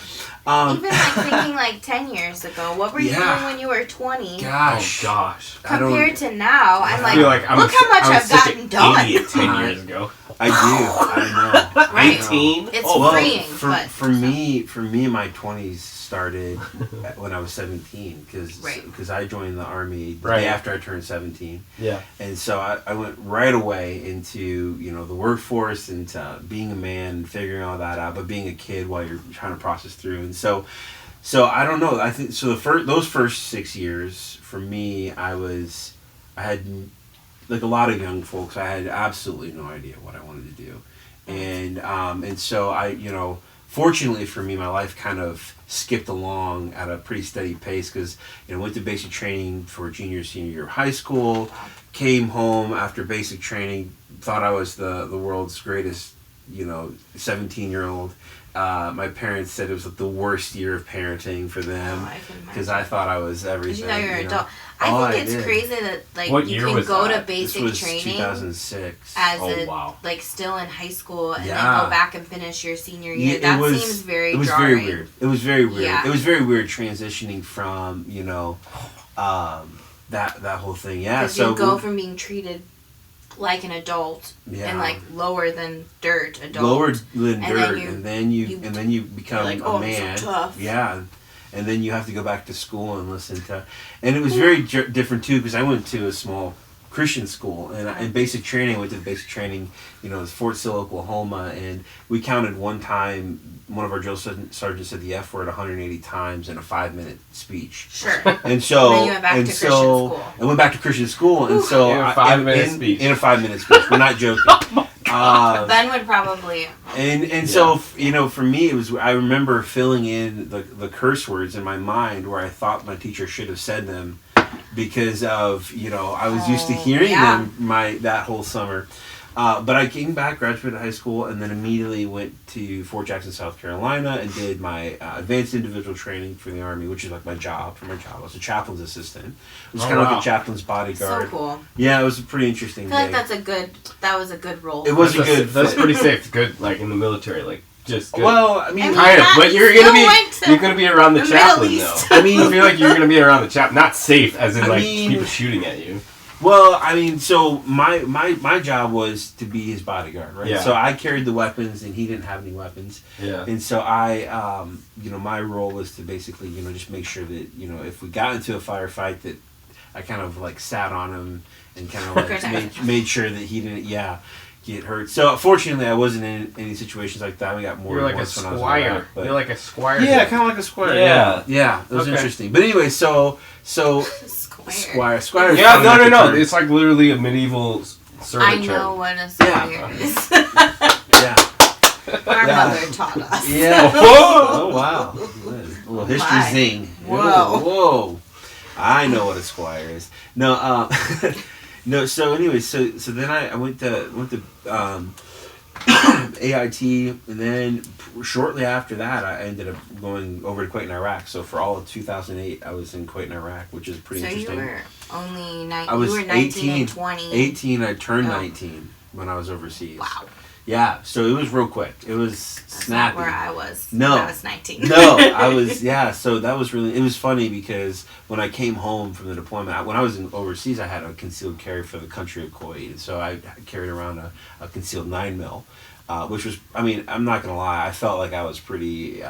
Um, Even, like, thinking, like, 10 years ago, what were you Yeah. doing when you were 20? gosh, Oh gosh. I don't- Compared to now, I'm I like, feel like I'm look how much I was I've such gotten an done. idiot 10 years ago. I do. I know. Right. 18? It's Oh, Well, freeing, for, but for me, my 20s started when I was 17, because Right. I joined the Army the Right. day after I turned 17. Yeah. And so I went right away into, the workforce, and being a man, and figuring all that out, but being a kid while you're trying to process through. And so I don't know. I think so. Those first 6 years for me, I had, like a lot of young folks, I had absolutely no idea what I wanted to do, and so I, fortunately for me, my life kind of skipped along at a pretty steady pace, because went to basic training for junior senior year of high school, came home after basic training, thought I was the world's greatest 17-year-old. My parents said it was like the worst year of parenting for them, Oh, I can because imagine. I thought I was everything. you know you're an you adult. All I I think it's did. crazy that, like, What you year can was go that? to basic This was training 2006. as Oh, wow. like, still in high school, and then Yeah. go back and finish your senior Yeah, year. That seems very It was jarring. very weird. It was very weird. Yeah. It was very weird transitioning from that whole thing. Yeah. Because So you go from being treated like an adult yeah. and, like, lower than dirt adult. lower than And dirt, then and then you become like, a oh, I'm man. so tough. Yeah. And then you have to go back to school and listen to, and it was very different too, because I went to a small Christian school and basic training. I went to basic training, you know, it was Fort Sill, Oklahoma, and we counted one time. One of our drill sergeants said the F word 180 times in a 5-minute speech. Sure. And so, and then you went back to Christian school. I went back to Christian school, and so in a 5-minute speech. In a 5-minute speech, we're not joking. Ben would probably. And so, you know, for me, it was. I remember filling in the curse words in my mind where I thought my teacher should have said them, because of, you know, I was used to hearing them that whole summer. But I came back, graduated high school, and then immediately went to Fort Jackson, South Carolina, and did my advanced individual training for the Army, which is like my job. I was a chaplain's assistant. It was kind of like a chaplain's bodyguard. So cool. Yeah, it was a pretty interesting I feel day. that was a good role. It was a good. That's pretty safe. Good, like in the military, like just good. Well, I mean kind of, but you're gonna be around the chaplain though. I mean, I feel like you're gonna be around the chaplain, not safe as in people shooting at you. Well, I mean, so my job was to be his bodyguard, right? Yeah. So I carried the weapons, and he didn't have any weapons. Yeah. And so I, you know, my role was to basically, you know, just make sure that, you know, if we got into a firefight, that I kind of like sat on him and kind of like made sure that he didn't, get hurt. So fortunately, I wasn't in any situations like that. We got more. You're like a squire. You're like a squire. Yeah, kind of like a squire. Yeah. It was interesting. But anyway, so. Squire. Yeah, no. It's like literally a medieval servant term. I know what a squire is. Our mother taught us. Yeah. Oh, wow. A little history zing. Whoa. I know what a squire is. No, no. So anyway, so then I went to AIT, and then shortly after that, I ended up going over to Kuwait and Iraq. So for all of 2008, I was in Kuwait and Iraq, which is pretty interesting. So you were only 19. I was you were 19 and 20. 18. I turned 19 when I was overseas. Wow. Yeah, so it was real quick. It was snappy. Not where I was. No, when I was 19. No, I was. Yeah, so that was really. It was funny because when I came home from the deployment, when I was overseas, I had a concealed carry for the country of Kuwait, and so I carried around a concealed 9mm, which was. I mean, I'm not gonna lie. I felt like I was pretty.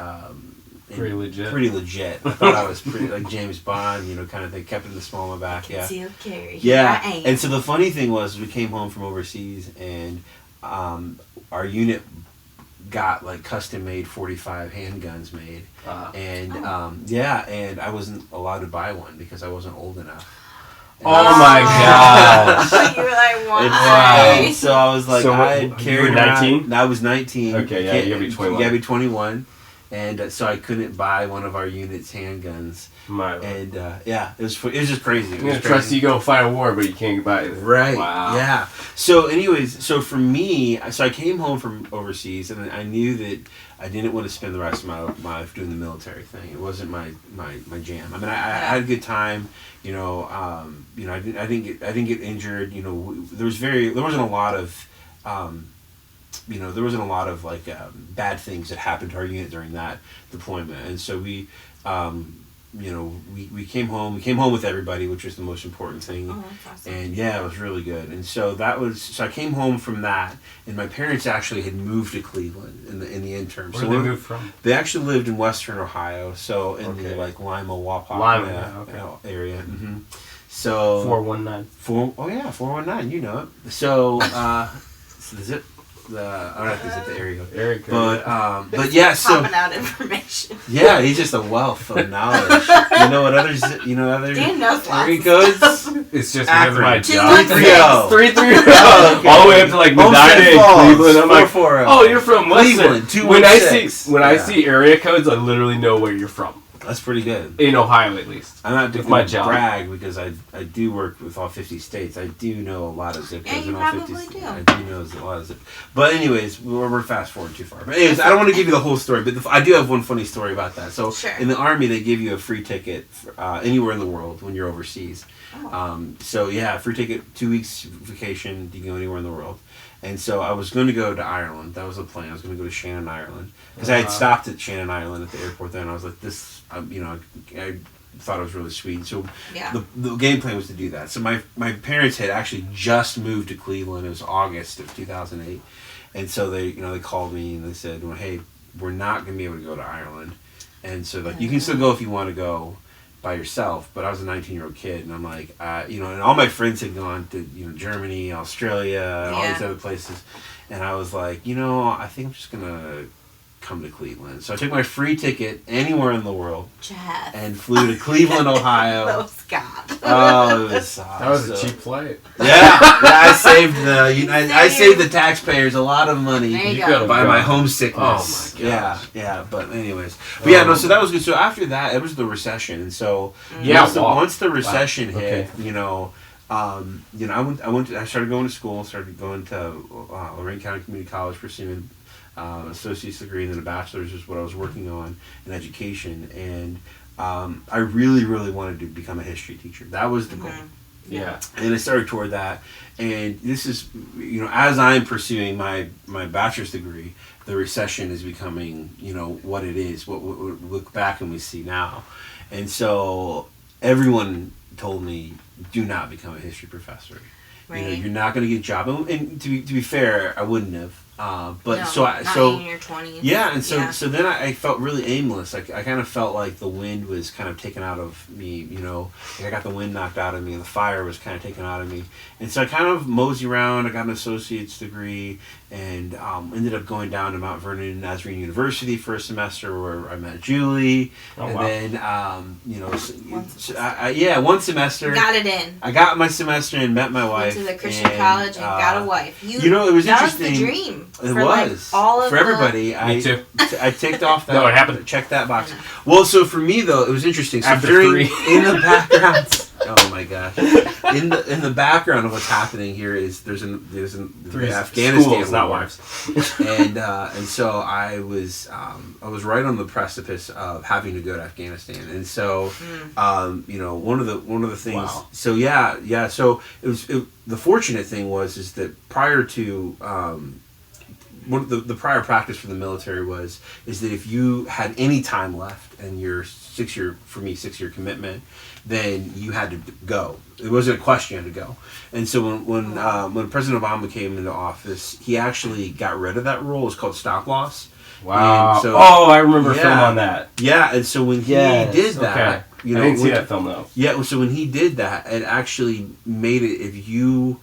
Pretty legit. Pretty legit. I thought I was pretty like James Bond, you know, kind of thing. Kept it in the small of my back. Concealed carry. Yeah. And so the funny thing was, we came home from overseas, and our unit got like custom made 45 handguns made, and and I wasn't allowed to buy one because I wasn't old enough. Oh my gosh! You were like, why? Wow. So I was like, so I carried 19. I was 19. Okay, yeah, you gotta be 21. You gotta be 21. And so I couldn't buy one of our unit's handguns. And it was just crazy. I'm gonna trust you go fight a war, but you can't buy it. Right. Wow. Yeah. So, anyways, so for me, so I came home from overseas, and I knew that I didn't want to spend the rest of my life doing the military thing. It wasn't my jam. I mean, I had a good time. You know, I didn't get injured. You know, there wasn't a lot of. There wasn't a lot of like bad things that happened to our unit during that deployment, and so we came home. We came home with everybody, which was the most important thing. Oh, that's awesome. And it was really good. And so so I came home from that, and my parents actually had moved to Cleveland in the interim. Where did they move from? They actually lived in Western Ohio, so in the like Lima, Wapak area. Mm-hmm. So 419. 419. You know it. So the zip. I don't have to zip the area code. Area code. But yeah, so popping out information. Yeah, he's just a wealth of knowledge. You know other Dan knows area codes. It's just because of my job. 330. All the way up to like Medina and Cleveland. I'm like, oh, you're from Western. Cleveland. When I see area codes, I literally know where you're from. That's pretty good. In Ohio, at least. I'm not doing my job. Brag because I do work with all 50 states. I do know a lot of zip codes in all 50 states. I do know a lot of zip. But anyways, we're fast forward too far. But anyways, I don't want to give you the whole story, but I do have one funny story about that. So in the Army, they give you a free ticket anywhere in the world when you're overseas. Free ticket, 2 weeks vacation. You can go anywhere in the world. And so I was going to go to Ireland. That was the plan. I was going to go to Shannon, Ireland. Because I had stopped at Shannon Island at the airport then. I was like, I thought it was really sweet. So the game plan was to do that. So my parents had actually just moved to Cleveland. It was August of 2008. And so they called me and they said, well, hey, we're not going to be able to go to Ireland. And so you can still go if you want to go. by yourself, but I was a 19-year-old kid, and I'm like, you know, and all my friends had gone to, you know, Germany, Australia, and all these other places, and I was like, you know, I think I'm just gonna come to Cleveland. So I took my free ticket anywhere in the world and flew to Cleveland, Ohio. Oh, it was that was a cheap flight. Yeah, I saved I saved the taxpayers a lot of money by my homesickness. Oh my gosh. Yeah. But anyways, but yeah, no. So that was good. So after that, it was the recession, and so once the recession hit, you know. I started going to school. Started going to Lorraine County Community College, pursuing associate's degree, and then a bachelor's is what I was working on in education. And I really, really wanted to become a history teacher. That was the goal. Yeah. And I started toward that. And this is, you know, as I'm pursuing my bachelor's degree, the recession is becoming, you know, what it is, what we look back and we see now. And so everyone told me, do not become a history professor. Right. You know, you're not going to get a job. And to be fair, I wouldn't have. But no, so in your 20s. Yeah, and so then I felt really aimless. I kind of felt like the wind was kind of taken out of me. You know, like I got the wind knocked out of me, and the fire was kind of taken out of me. And so I kind of moseyed around. I got an associate's degree, and ended up going down to Mount Vernon Nazarene University for a semester, where I met Julie. Then you know, one semester. Got it in. I got my semester and met my wife. Went to the Christian college and got a wife. You know, it was interesting. That was the dream. It was all of for everybody. Me too. I ticked off that. No, it happened. Check that box. Well, so for me though, it was interesting. So After three. In the background. Oh my gosh! In the background of what's happening here is there's three Afghanistan schools, not wives, and so I was right on the precipice of having to go to Afghanistan, and so you know, one of the things. Wow. So yeah. So the fortunate thing is that prior to one of the prior practice for the military is that if you had any time left and your 6-year commitment, then you had to go. It wasn't a question, you had to go. And so when President Obama came into office, he actually got rid of that rule. It's called stop loss. Wow. So, I remember a film on that. Yeah, and so when he did that, you know, I didn't see that film though. Yeah, so when he did that, it actually made it if you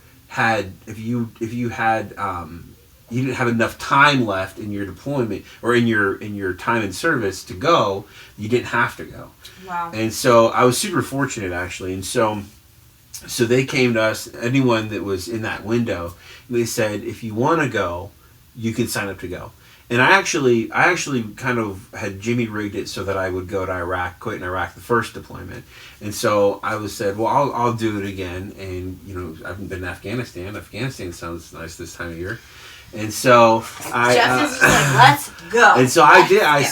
you didn't have enough time left in your deployment or in your time in service to go, you didn't have to go. Wow. And so I was super fortunate actually. And so they came to us, anyone that was in that window, and they said, if you want to go, you can sign up to go. And I actually kind of had Jimmy rigged it so that I would go to Iraq, quit in Iraq, the first deployment. And so I said, well, I'll do it again. And, you know, I haven't been to Afghanistan. Afghanistan sounds nice this time of year. And so Jeff is just like, let's go. And so I did. I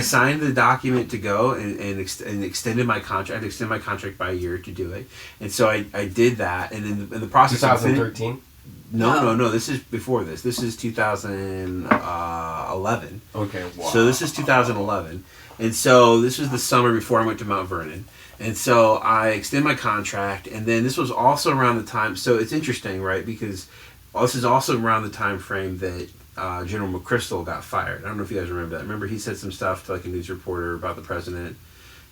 signed the document to go and extended my contract. I extended my contract by a year to do it. And so I did that. And in the process, 2013. No. This is before this. This is 2011. Okay. Wow. So this is 2011, and so this was the summer before I went to Mount Vernon. And so I extended my contract, and then this was also around the time. So it's interesting, right? Because this is also around the time frame that General McChrystal got fired. I don't know if you guys remember that. Remember he said some stuff to like a news reporter about the president.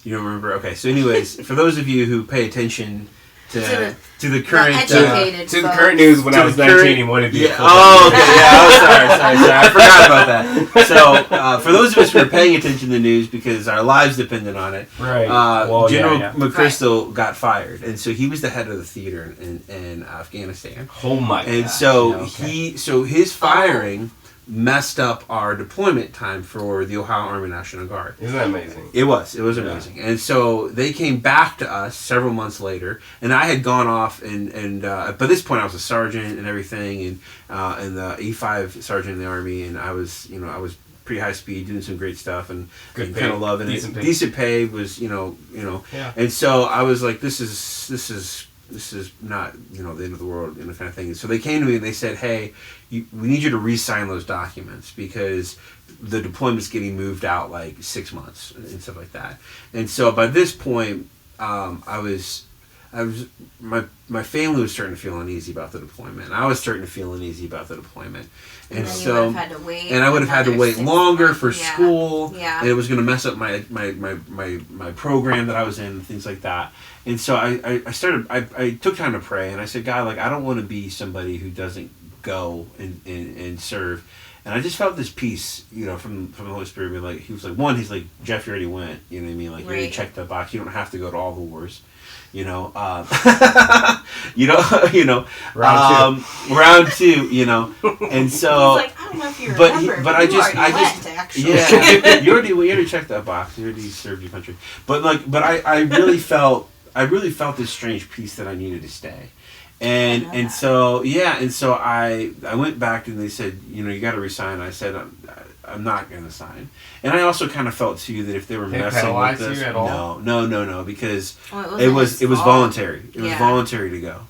You don't remember? Okay. So anyways, for those of you who pay attention to the current to the current news, when I was 19, he wanted to be. Okay. Sorry. I forgot about that. So for those of us who are paying attention to the news because our lives depended on it, right? General McChrystal got fired, and so he was the head of the theater in Afghanistan. Oh my! And so his firing messed up our deployment time for the Ohio Army National Guard. Isn't that amazing? It was amazing. And so they came back to us several months later, and I had gone off and by this point I was a sergeant and everything, and the E5 sergeant in the Army, and I was pretty high speed, doing some great stuff, and kind of loving it. Decent pay was, you know. Yeah. And so I was like, this is not, the end of the world, kind of thing. And so they came to me and they said, hey, we need you to re-sign those documents because the deployment's getting moved out like 6 months and stuff like that. And so by this point, I my family was starting to feel uneasy about the deployment. I was starting to feel uneasy about the deployment, and then so you would have had to wait, and I would have had to another wait 6 longer months. for Yeah. school, Yeah. and it was going to mess up my program that I was in and things like that. And so I took time to pray, and I said, God, like, I don't want to be somebody who doesn't go and serve. And I just felt this peace, you know, from the Holy Spirit. Like, he was like, one, he's like, Jeff, you already went. You know what I mean? Like, you already Right. checked that box. You don't have to go to all the wars. You know, you know, round two, you know, and so. He's like, I don't know if you But remember, but I you just already went, actually. yeah, you already checked that box. You already served your country. But I really felt this strange peace that I needed to stay. And so I went back and they said, you know, you got to resign. I said, I'm not going to sign. And I also kind of felt too that if they were messing with this, you at all? no, because Well, it was voluntary. It was Yeah. voluntary to go.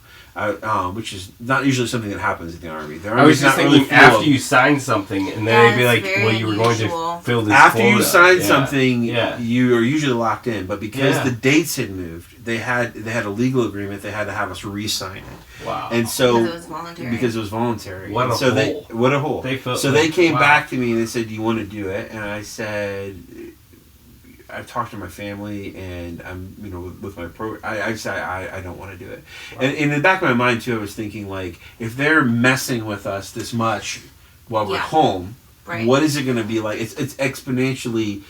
Which is not usually something that happens in the Army. The I was Army's just not really thinking full after of- you sign something, and then Yeah, they'd be like, it's very "Well, you were going unusual. to fill this." After you quota." sign Yeah. something, Yeah. you are usually locked in. But because Yeah. the dates had moved, they had a legal agreement. They had to have us re-sign it, Wow. and so Because it was voluntary. because it was voluntary. What And a so hole. what a hole. They felt So they like, came wow. back to me and they said, "Do you want to do it?" And I said, I've talked to my family and I'm, you know, with my I said I don't want to do it. Wow. And in the back of my mind too, I was thinking, like, if they're messing with us this much while we're Yeah. home, Right. what is it going to be like? It's exponentially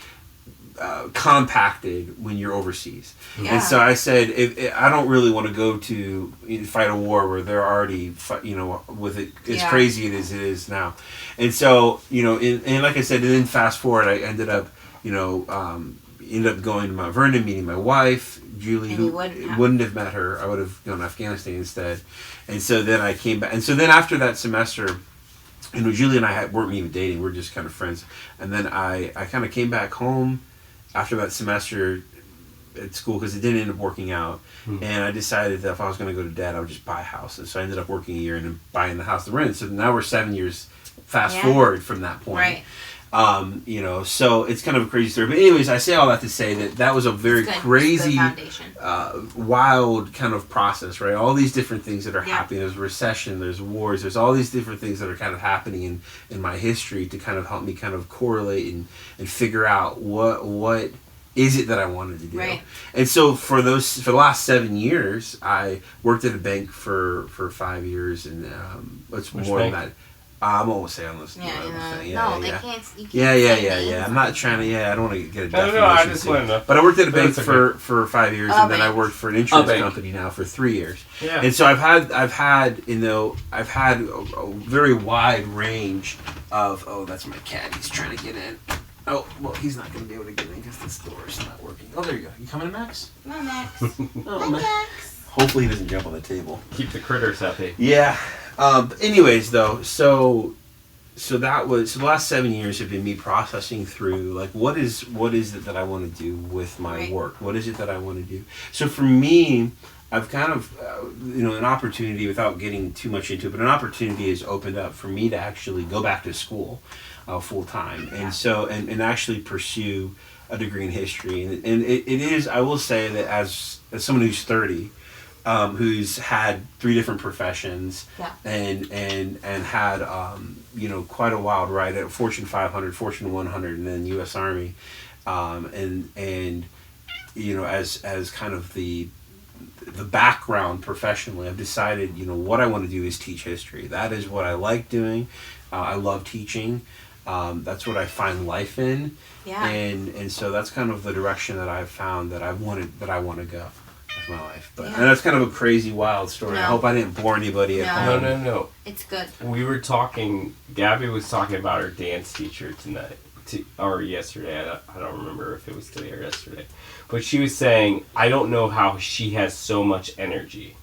compacted when you're overseas. Yeah. And so I said, I don't really want to go to fight a war where they're already, you know, with it as Yeah. crazy as it is now. And so, you know, and like I said, and then fast forward, I ended up, you know, going to Mount Vernon, meeting my wife, Julie, And who you wouldn't wouldn't have met her. I would have gone to Afghanistan instead. And so then I came back. And so then after that semester, you know, Julie and I weren't even dating. We're just kind of friends. And then I kind of came back home after that semester at school because it didn't end up working out. And I decided that if I was going to go to debt, I would just buy a house. And so I ended up working a year and then buying the house to rent. So now we're 7 years fast forward from that point. Right. You know, so it's kind of a crazy story. But anyways, I say all that to say that was a very It's good. crazy, Good foundation. wild kind of process, right? All these different things that are Yeah. happening. There's recession, there's wars, there's all these different things that are kind of happening in my history to kind of help me kind of correlate and figure out what is it that I wanted to do. Right. And so for the last 7 years, I worked at a bank for 5 years, and it's Which more bank? than that. I won't say on this. Yeah, on you this know, thing. no, they can't. You can't Yeah. say names I'm on not it. trying to. Yeah, I don't want to get a I don't definition. know. I just want to know. But I worked at a bank That's okay. for 5 years, A and then I bank. worked for an insurance bank. company now for 3 years. Yeah. And so I've had you know a very wide range of. Oh, that's my cat. He's trying to get in. Oh, well, he's not going to be able to get in because this door is not working. Oh, there you go. You coming, Max? Come on, Max. Oh, Hi, Max. Max. Hopefully he doesn't jump on the table. Keep the critters happy. Yeah. But anyways, though, so the last 7 years have been me processing through, like, what is it that I want to do with my Right. work? What is it that I want to do? So for me, I've kind of, you know, an opportunity, without getting too much into it, but an opportunity has opened up for me to actually go back to school full time, and so and actually pursue a degree in history, and it is, I will say that as someone who's 30, who's had 3 different professions, Yeah. and had you know, quite a wild ride at Fortune 500, Fortune 100, and then U.S. Army, and you know, as kind of the background professionally, I've decided, you know, what I want to do is teach history. That is what I like doing. I love teaching. That's what I find life in. Yeah. And so that's kind of the direction that I've found that I want to go with my life. But Yeah. and that's kind of a crazy, wild story. I No. hope I didn't bore anybody at No. home. No. It's good. We were talking. Gabby was talking about her dance teacher tonight, or yesterday. I don't remember if it was today or yesterday, but she was saying, I don't know how she has so much energy.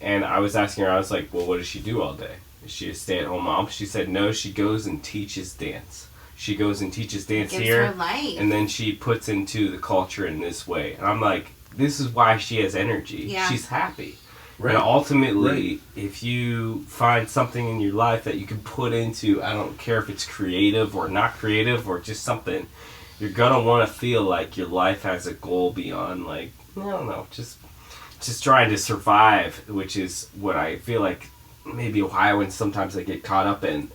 And I was asking her, I was like, well, what does she do all day? Is she a stay-at-home mom? She said, no, she goes and teaches dance. She goes and teaches dance Gives here, her life. and then she puts into the culture in this way. And I'm like, this is why she has energy. Yeah. She's happy. Right. And ultimately, if you find something in your life that you can put into, I don't care if it's creative or not creative or just something, you're going to want to feel like your life has a goal beyond, like, I don't know, just just trying to survive, which is what I feel like maybe Ohioans sometimes they get caught up in,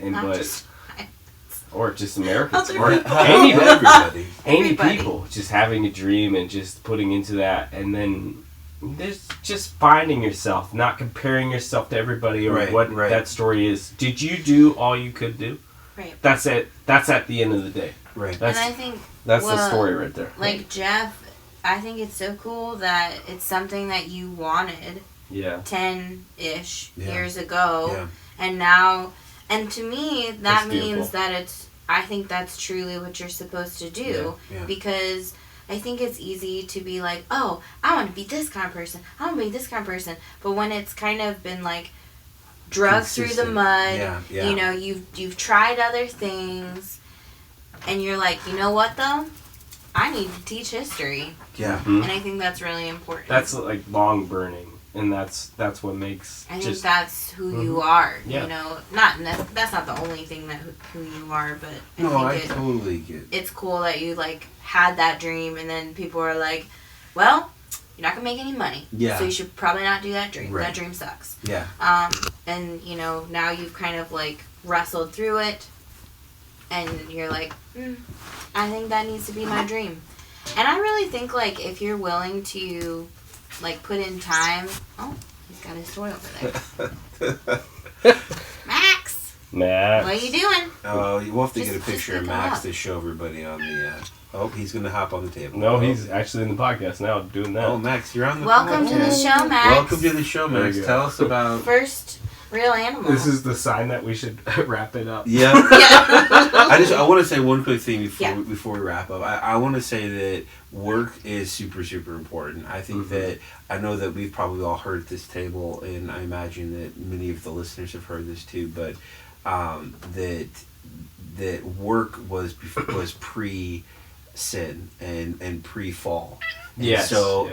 or just Americans, or everybody. any people just having a dream and just putting into that, and then there's just finding yourself, not comparing yourself to everybody or what that story is. Did you do all you could do? Right. That's it. That's at the end of the day. Right. That's, and I think that's the story right there. Like Jeff, I think it's so cool that it's something that you wanted. Yeah. 10-ish years ago, Yeah. and now, and to me that That's means beautiful. that it's. I think that's truly what you're supposed to do, because I think it's easy to be like, oh, I want to be this kind of person. I want to be this kind of person. But when it's kind of been like drugged through the mud, you know, you've tried other things, and you're like, you know what though? I need to teach history. Yeah. And I think that's really important. That's like long burning, and that's what makes. I think that's who you are. Yeah. You know, that's not the only thing that who you are, but I totally get. It's cool that you like had that dream, and then people are like, well, you're not gonna make any money, so you should probably not do that dream. Right. That dream sucks. Yeah. And you know, now you've kind of like wrestled through it, and you're like, I think that needs to be my dream. And I really think like if you're willing to like put in time. Oh, he's got his toy over there. Max, what are you doing? Oh, we'll have to get a picture of pick him Max up. to show everybody on the. Oh, he's gonna hop on the table. No, he's actually in the podcast now doing that. Oh, Max, you're on the. Welcome to the show, Max. Welcome to the show, Max. Tell us about. First real animal. This is the sign that we should wrap it up. Yeah. I want to say one quick thing before we wrap up. I want to say that work is super, super important. I think that I know that we've probably all heard at this table, and I imagine that many of the listeners have heard this too. But that work was pre-sin and pre-fall. Yes. So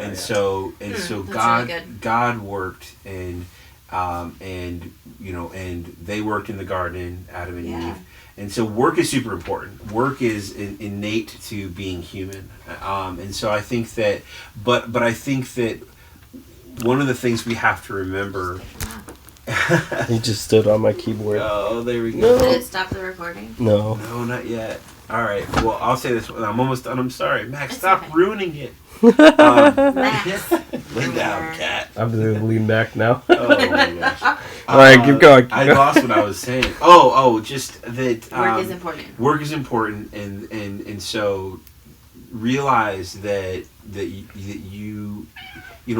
God really good. God worked and you know, and they worked in the garden, Adam and Eve. And so work is super important. Work is innate to being human. And so I think that, but I think that one of the things we have to remember. He just stood on my keyboard. Oh, there we go. Did it stop the recording? No. No, not yet. All right. Well, I'll say this. I'm almost done. I'm sorry. Max, It's stop okay. ruining it. Max. Lay down, cat. I'm just gonna lean back now. Oh, my gosh. All right, keep going. I lost what I was saying. Just that Work is important. Work is important, and so realize that you know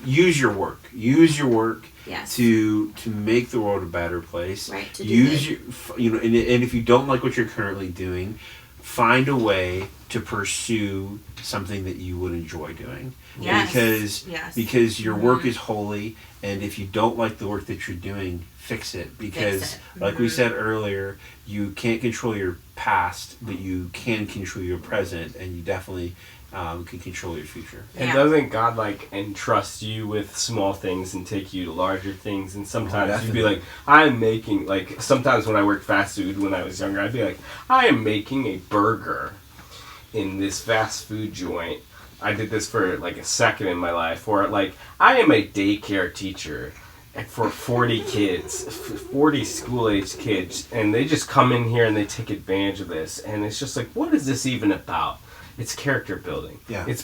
use your work. Use your work. Yes. To make the world a better place. Right. To do use good. your and if you don't like what you're currently doing, find a way to pursue something that you would enjoy doing. Yes. Because your work is holy, and if you don't like the work that you're doing, fix it. Because like we said earlier, you can't control your past, but you can control your present, and you definitely can control your future. And doesn't God like entrust you with small things and take you to larger things? And sometimes you'd be like, I'm making, like, sometimes when I worked fast food when I was younger, I'd be like, I am making a burger in this fast food joint. I did this for like a second in my life. Or like, I am a daycare teacher for 40 kids, 40 school-aged kids, and they just come in here and they take advantage of this. And it's just like, what is this even about? It's character building. Yeah. It's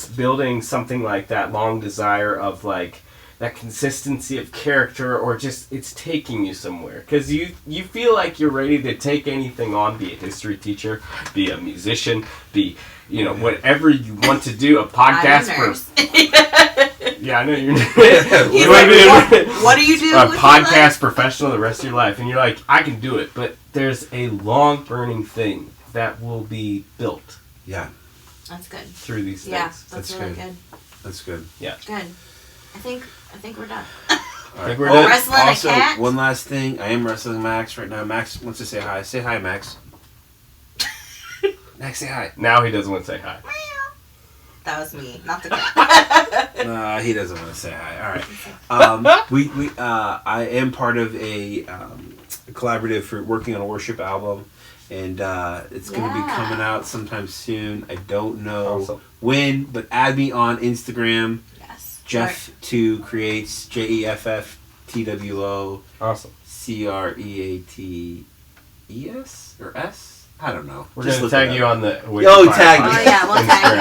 building something like that long desire of like that consistency of character, or just it's taking you somewhere because you feel like you're ready to take anything on, be a history teacher, be a musician, be whatever you want to do, a podcast yeah, I know you're. What do you do? A podcast professional the rest of your life, and you're like, I can do it, but there's a long burning thing that will be built. Yeah. That's good. Through these things. Yeah, that's really good. That's good. Yeah. Good. I think we're done. All right. Wrestling also, a cat? one last thing. I am wrestling Max right now. Max wants to say hi. Say hi, Max. Max, say hi. Now he doesn't want to say hi. That was me, not the cat. He doesn't want to say hi. All right. I am part of a collaborative for working on a worship album. And it's going to be coming out sometime soon. I don't know when, but add me on Instagram. Yes. Jeff2 creates JEFFTWO Awesome. CREATES or S? I don't know. We're Just gonna look tag it you up. on the. tag you. Oh yeah, we'll tag you.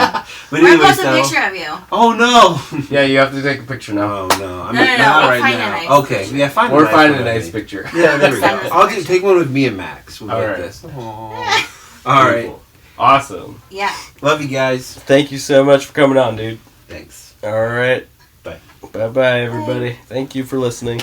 But We're gonna anyways, post a though. picture of you. Oh no! Yeah, you have to take a picture now. Oh no! I'm No, not we'll right find a now. nice Okay, picture. yeah, find Or a nice find one, a nice I think. picture. Yeah, there we go. Send us a I'll picture. take one with me and Max. We'll All get right. this. Aww. All right. Cool. Awesome. Yeah. Love you guys. Thank you so much for coming on, dude. Thanks. All right. Bye. Bye-bye, everybody. Thank you for listening.